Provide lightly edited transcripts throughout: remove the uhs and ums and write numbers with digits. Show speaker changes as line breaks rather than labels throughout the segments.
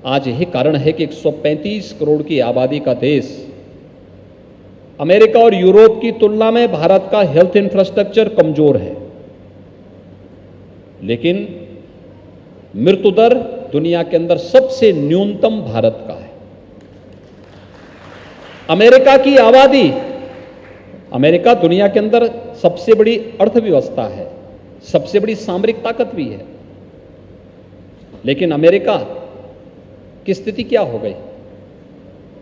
आज यही कारण है कि 135 करोड़ की आबादी का देश अमेरिका और यूरोप की तुलना में भारत का हेल्थ इंफ्रास्ट्रक्चर कमजोर है, लेकिन मृत्यु दर दुनिया के अंदर सबसे न्यूनतम भारत का है। अमेरिका की आबादी, अमेरिका दुनिया के अंदर सबसे बड़ी अर्थव्यवस्था है, सबसे बड़ी सामरिक ताकत भी है, लेकिन अमेरिका की स्थिति क्या हो गई?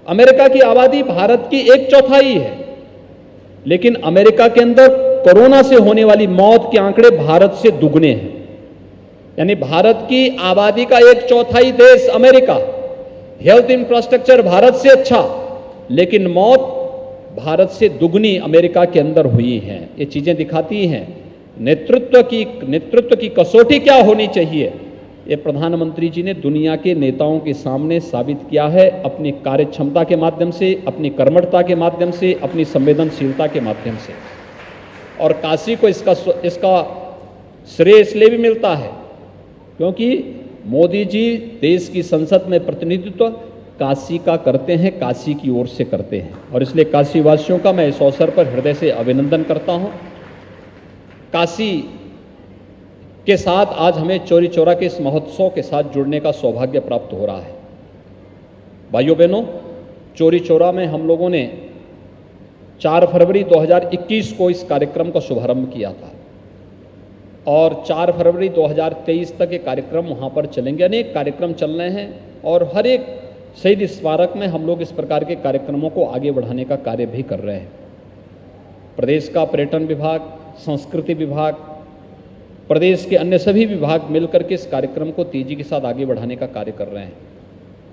अमेरिका की आबादी भारत की 1/4 है, लेकिन अमेरिका के अंदर कोरोना से होने वाली मौत के आंकड़े भारत से दुगने हैं। यानी भारत की आबादी का 1/4 देश अमेरिका, हेल्थ इंफ्रास्ट्रक्चर भारत से अच्छा, लेकिन मौत भारत से दुगनी अमेरिका के अंदर हुई है। ये चीजें दिखाती हैं नेतृत्व की कसौटी क्या होनी चाहिए। ये प्रधानमंत्री जी ने दुनिया के नेताओं के सामने साबित किया है, अपनी कार्य क्षमता के माध्यम से, अपनी कर्मठता के माध्यम से, अपनी संवेदनशीलता के माध्यम से। और काशी को इसका श्रेय इसलिए भी मिलता है क्योंकि मोदी जी देश की संसद में प्रतिनिधित्व काशी का करते हैं, काशी की ओर से करते हैं, और इसलिए काशी वासियों का मैं इस अवसर पर हृदय से अभिनंदन करता हूं। काशी के साथ आज हमें चौरी चौरा के इस महोत्सव के साथ जुड़ने का सौभाग्य प्राप्त हो रहा है। भाइयों बहनों, चौरी चौरा में हम लोगों ने 4 फरवरी 2021 को इस कार्यक्रम का शुभारंभ किया था और 4 फरवरी 2023 तक ये कार्यक्रम वहाँ पर चलेंगे। अनेक कार्यक्रम चल रहे हैं और हर एक शहीद स्मारक में हम लोग इस प्रकार के कार्यक्रमों को आगे बढ़ाने का कार्य भी कर रहे हैं। प्रदेश का पर्यटन विभाग, संस्कृति विभाग, प्रदेश के अन्य सभी विभाग मिलकर के इस कार्यक्रम को तेजी के साथ आगे बढ़ाने का कार्य कर रहे हैं।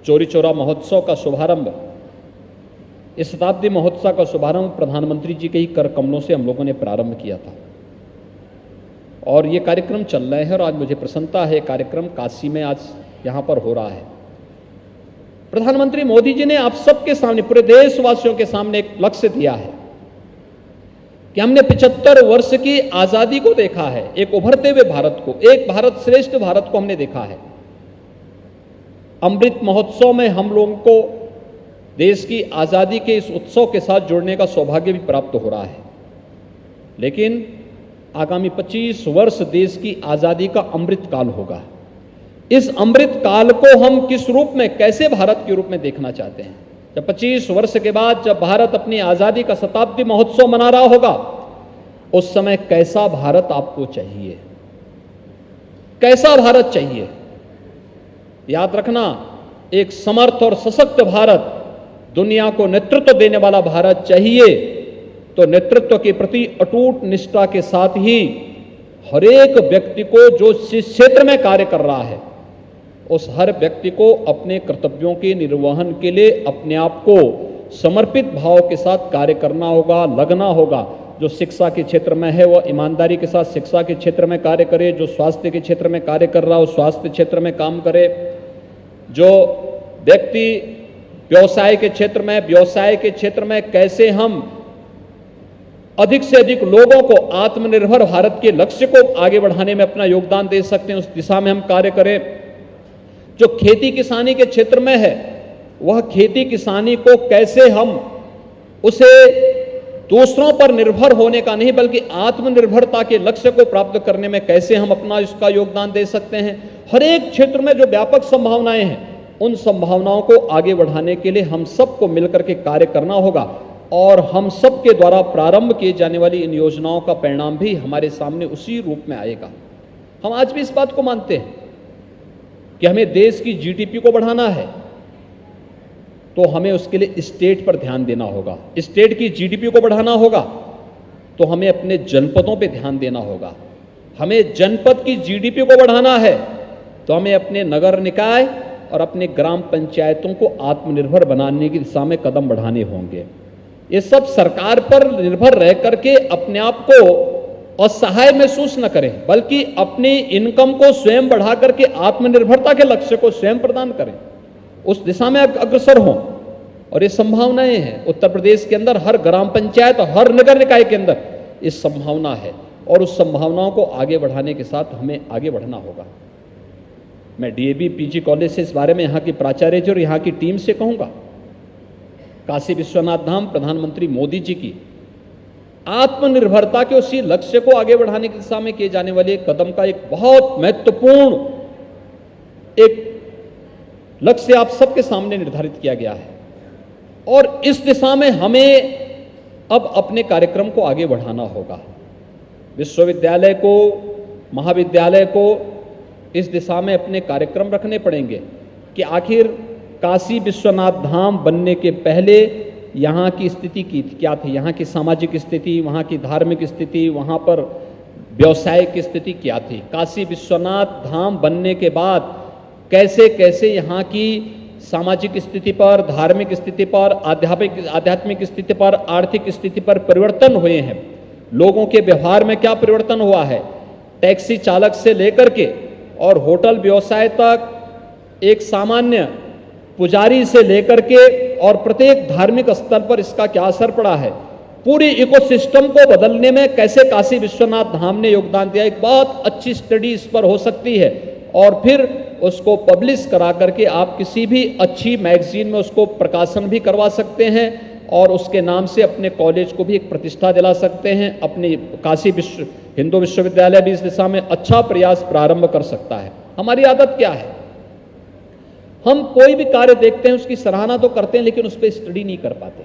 चौरी चौरा महोत्सव का शुभारंभ, इस शताब्दी महोत्सव का शुभारंभ प्रधानमंत्री जी के ही कर कमलों से हम लोगों ने प्रारंभ किया था और ये कार्यक्रम चल रहे हैं और आज मुझे प्रसन्नता है कार्यक्रम काशी में आज यहाँ पर हो रहा है। प्रधानमंत्री मोदी जी ने आप सबके सामने, पूरे देशवासियों के सामने एक लक्ष्य दिया है कि हमने 75 वर्ष की आजादी को देखा है, एक उभरते हुए भारत को, एक भारत श्रेष्ठ भारत को हमने देखा है। अमृत महोत्सव में हम लोगों को देश की आजादी के इस उत्सव के साथ जुड़ने का सौभाग्य भी प्राप्त हो रहा है, लेकिन आगामी 25 वर्ष देश की आजादी का अमृत काल होगा। इस अमृत काल को हम किस रूप में, कैसे भारत के रूप में देखना चाहते हैं? जब 25 वर्ष के बाद जब भारत अपनी आजादी का शताब्दी महोत्सव मना रहा होगा, उस समय कैसा भारत आपको चाहिए? कैसा भारत चाहिए? याद रखना, एक समर्थ और सशक्त भारत, दुनिया को नेतृत्व देने वाला भारत चाहिए तो नेतृत्व के प्रति अटूट निष्ठा के साथ ही हर एक व्यक्ति को जो जिस क्षेत्र में कार्य कर रहा है, उस हर व्यक्ति को अपने कर्तव्यों के निर्वहन के लिए अपने आप को समर्पित भाव के साथ कार्य करना होगा, लगना होगा। जो शिक्षा के क्षेत्र में है वह ईमानदारी के साथ शिक्षा के क्षेत्र में कार्य करे, जो स्वास्थ्य के क्षेत्र में कार्य कर रहा हो स्वास्थ्य क्षेत्र में काम करे, जो व्यक्ति व्यवसाय के क्षेत्र में कैसे हम अधिक से अधिक लोगों को आत्मनिर्भर भारत के लक्ष्य को आगे बढ़ाने में अपना योगदान दे सकते हैं, उस दिशा में हम कार्य करें। जो खेती किसानी के क्षेत्र में है, वह खेती किसानी को कैसे हम उसे दूसरों पर निर्भर होने का नहीं बल्कि आत्मनिर्भरता के लक्ष्य को प्राप्त करने में कैसे हम अपना इसका योगदान दे सकते हैं। हर एक क्षेत्र में जो व्यापक संभावनाएं हैं, उन संभावनाओं को आगे बढ़ाने के लिए हम सबको मिलकर के कार्य करना होगा और हम सबके द्वारा प्रारंभ किए जाने वाली इन योजनाओं का परिणाम भी हमारे सामने उसी रूप में आएगा। हम आज भी इस बात को मानते हैं कि हमें देश की जीडीपी को बढ़ाना है तो हमें उसके लिए स्टेट पर ध्यान देना होगा। स्टेट की जीडीपी को बढ़ाना होगा तो हमें अपने जनपदों पे ध्यान देना होगा। हमें जनपद की जीडीपी को बढ़ाना है तो हमें अपने नगर निकाय और अपने ग्राम पंचायतों को आत्मनिर्भर बनाने की दिशा में कदम बढ़ाने होंगे। ये सब सरकार पर निर्भर रह करके अपने आप को असहाय महसूस न करें, बल्कि अपनी इनकम को स्वयं बढ़ा करके आत्मनिर्भरता के लक्ष्य को स्वयं प्रदान करें, उस दिशा में अग्रसर हों। और ये संभावनाएं हैं उत्तर प्रदेश के अंदर, हर ग्राम पंचायत, हर नगर निकाय के अंदर इस संभावना है और उस संभावनाओं को आगे बढ़ाने के साथ हमें आगे बढ़ना होगा। मैं डीएवी पीजी कॉलेज से इस बारे में यहाँ की प्राचार्य जी और यहाँ की टीम से कहूँगा, काशी विश्वनाथ धाम प्रधानमंत्री मोदी जी की आत्मनिर्भरता के उसी लक्ष्य को आगे बढ़ाने की दिशा में किए जाने वाले कदम का एक बहुत महत्वपूर्ण एक लक्ष्य आप सबके सामने निर्धारित किया गया है और इस दिशा में हमें अब अपने कार्यक्रम को आगे बढ़ाना होगा। विश्वविद्यालय को, महाविद्यालय को इस दिशा में अपने कार्यक्रम रखने पड़ेंगे कि आखिर काशी विश्वनाथ धाम बनने के पहले यहाँ की स्थिति क्या थी, यहाँ की सामाजिक स्थिति, वहाँ की धार्मिक स्थिति, वहाँ पर व्यवसायिक स्थिति क्या थी। काशी विश्वनाथ धाम बनने के बाद कैसे कैसे यहाँ की सामाजिक स्थिति पर, धार्मिक स्थिति पर, आध्यात्मिक स्थिति पर, आर्थिक स्थिति पर परिवर्तन हुए हैं। लोगों के व्यवहार में क्या परिवर्तन हुआ है, टैक्सी चालक से लेकर के और होटल व्यवसाय तक, एक सामान्य पुजारी से लेकर के और प्रत्येक धार्मिक स्तर पर इसका क्या असर पड़ा है। पूरी इकोसिस्टम को बदलने में कैसे काशी विश्वनाथ धाम ने योगदान दिया। एक बहुत अच्छी स्टडी इस पर हो सकती है और फिर उसको पब्लिश करा करके आप किसी भी अच्छी मैगजीन में उसको प्रकाशन भी करवा सकते हैं और उसके नाम से अपने कॉलेज को भी एक प्रतिष्ठा दिला सकते हैं। अपने काशी हिंदू विश्वविद्यालय भी इस दिशा में अच्छा प्रयास प्रारंभ कर सकता है। हमारी आदत क्या है, हम कोई भी कार्य देखते हैं उसकी सराहना तो करते हैं लेकिन उस पर स्टडी नहीं कर पाते,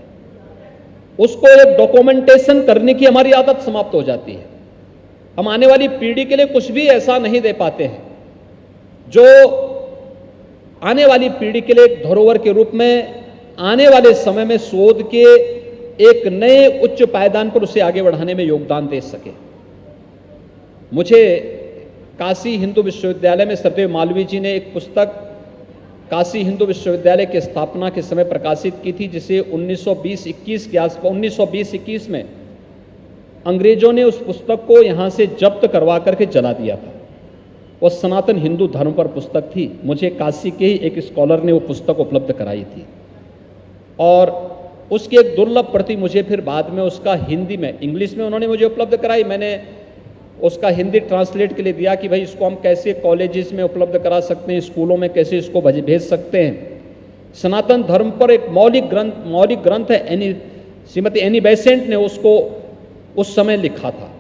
उसको एक डॉक्यूमेंटेशन करने की हमारी आदत समाप्त हो जाती है। हम आने वाली पीढ़ी के लिए कुछ भी ऐसा नहीं दे पाते हैं जो आने वाली पीढ़ी के लिए एक धरोहर के रूप में आने वाले समय में शोध के एक नए उच्च पायदान पर उसे आगे बढ़ाने में योगदान दे सके। मुझे काशी हिंदू विश्वविद्यालय में सत्यदेव मालवीय जी ने एक पुस्तक काशी हिंदू विश्वविद्यालय की स्थापना के समय प्रकाशित की थी, जिसे 1920-21 के आसपास 1920-21 में अंग्रेजों ने उस पुस्तक को यहां से जब्त करवा करके जला दिया था। वो सनातन हिंदू धर्म पर पुस्तक थी। मुझे काशी के ही एक स्कॉलर ने वो पुस्तक उपलब्ध कराई थी और उसकी एक दुर्लभ प्रति मुझे फिर बाद में उसका हिंदी में, इंग्लिश में उन्होंने मुझे उपलब्ध कराई। मैंने उसका हिंदी ट्रांसलेट के लिए दिया कि भाई इसको हम कैसे कॉलेजेस में उपलब्ध करा सकते हैं, स्कूलों में कैसे इसको भेज सकते हैं। सनातन धर्म पर एक मौलिक ग्रंथ है, श्रीमती एनी बेसेंट ने उसको उस समय लिखा था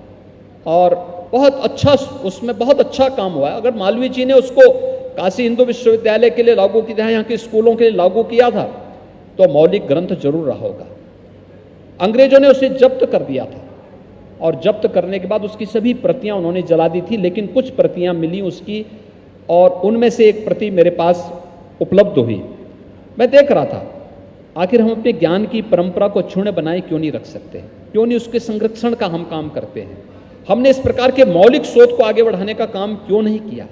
और बहुत अच्छा, उसमें बहुत अच्छा काम हुआ है। अगर मालवीय जी ने उसको काशी हिंदू विश्वविद्यालय के लिए लागू किया, यहाँ के स्कूलों के लिए लागू किया था, तो मौलिक ग्रंथ जरूर रहा होगा। अंग्रेजों ने उसे जब्त कर दिया था और जब्त करने के बाद उसकी सभी प्रतियां उन्होंने जला दी थी, लेकिन कुछ प्रतियां मिली उसकी और उनमें से एक प्रति मेरे पास उपलब्ध हुई। मैं देख रहा था आखिर हम अपने ज्ञान की परंपरा को क्षुण्ण बनाए क्यों नहीं रख सकते, क्यों नहीं उसके संरक्षण का हम काम करते हैं। हमने इस प्रकार के मौलिक शोध को आगे बढ़ाने का काम क्यों नहीं किया।